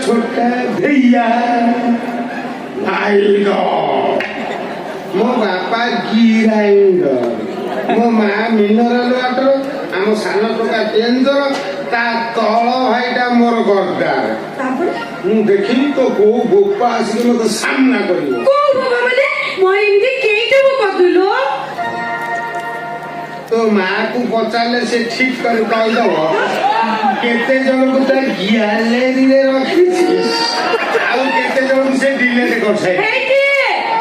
छोटा भैया मो बापा गिराइंडर मो माँ मिनरल वाटर आम सान टोका टेंजर ता तल भाईटा मोर गद्दार मु देखिली तो को गोपा आसिक मते सामना करियो को बाबा माने मो इमदी केइटे मो कदुलो तो माँ को पचारे से ठीक कर कहदब केते जन को ता गैलरी रे रखी आउ केते जन से डिलीट कर छाई हेटी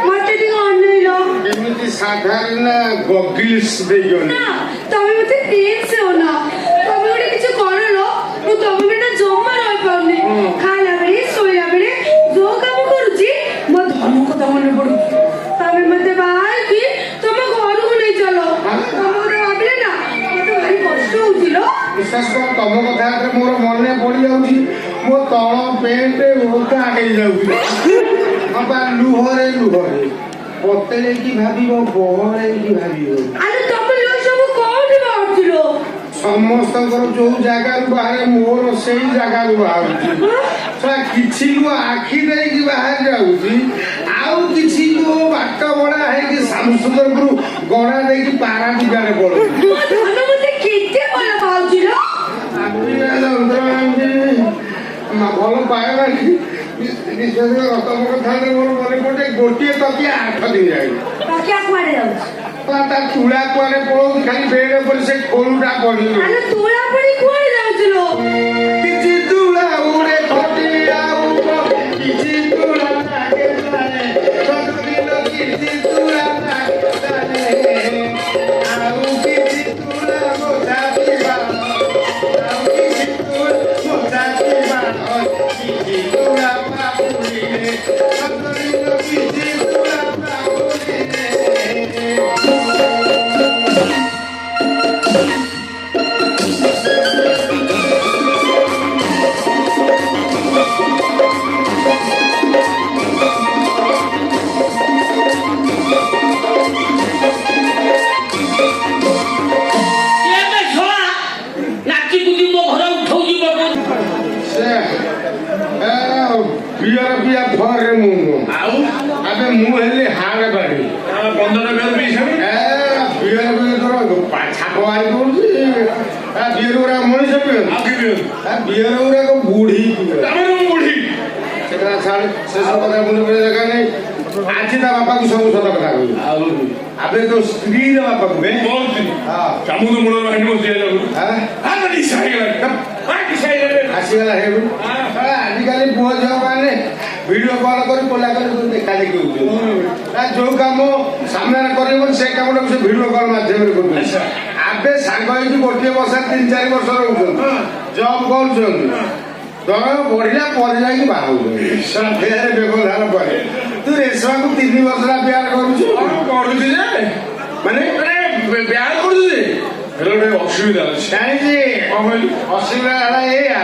मते दी अनैलो एमिति साधारण गॉगल्स देयो ना तमे मते टेन से हो ना तमे ओडे किछ करलो मु तमे बिना जम्मा रह पाउनी खाला बेले सोया बेले जो काम करूची मो धर्म को तमने पडू तमे मते बाहर की तमे घर को नहीं चलो तमे भाबले ना मते भारी कष्ट होतिलो विश्वास कर तम कथा मोर मन पड़ जाऊँ मो तल पेंट ओका आगे जाऊँ बाबा लुहरे लुहरे पतेले की भाभी बहरे की भाभी अरे तमे लो सब कोठी बाहरतिलो समस्त जो जगह बाहर मोर से जगह बाहर किसी आखि नहीं बाहर जाऊँगी आउ किसी बाट बड़ा है कि सामसुंदरपुर गणा देखिए पारा दिगारे पड़ो भल पाएगा गोटे गोटे तकिया 8 दिन जाए तुला कुआरे पड़ो खाली बेड पर से खोलुटा पड़ी किसी तुला उड़े फटिया किसी तुला किसी तुला बुढ़ी आज बापा को सब सत कथा कह तो स्त्री बापा को आसीगला आजिकल पुओ झील मैंने वीडियो कॉल कर पोला कर देखा देखी हो जो कम सामने कर से कम से वीडियो कॉल मध्यम आबे सांग गोटे वर्ष 3-4 वर्ष रोच जब कर दर बढ़ला पर जाकि बाहर व्यवधान पर तू रेशमा को 3 वर्ष प्यार करुचे माने प्यार कर असुविधा असुविधा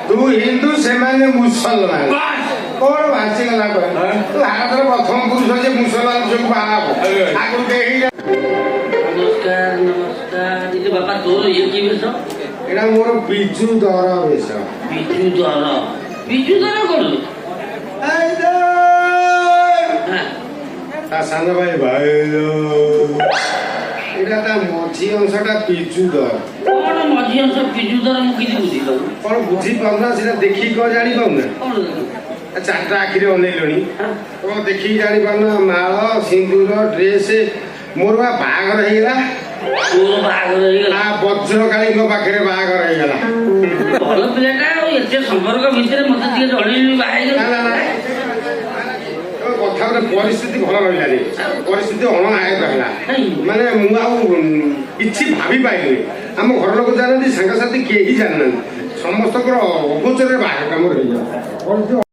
तू हिंदू से मुसलमान कौन भाषीगला तू भारत प्रथम पुरुष से मुसलमान जो बाहर आगु नमस्कार नमस्कार दीदी बापा तोर ये की बेस एटा मोर बिजू दर बेस बिजू दर करू ता सान भाई एटा ता मझी अंशटा बिजू दर कौन मझी अंश बिजू दर मु किछि बुझी दउ कौन बुझी पाउना सेटा देखि को जानि पाउना चारटा आखिरे अनेलणी तो देखि जानि पाउना माळ सिंदूर ड्रेस मोर बाहागर हेला तोर बाहागर हेला वज्रकाली पाखे बाहागर हेला भल पिलाटा एते संपर्क भितर मते दिए जणेली बाहागर कथा परिस्थिति भल रही परिस्थिति अणआयत है माने मुझे भावी पाइली आम घर लोक जानती सांगसाथी कहीं जानना समस्त अगोचर बाहर कम रही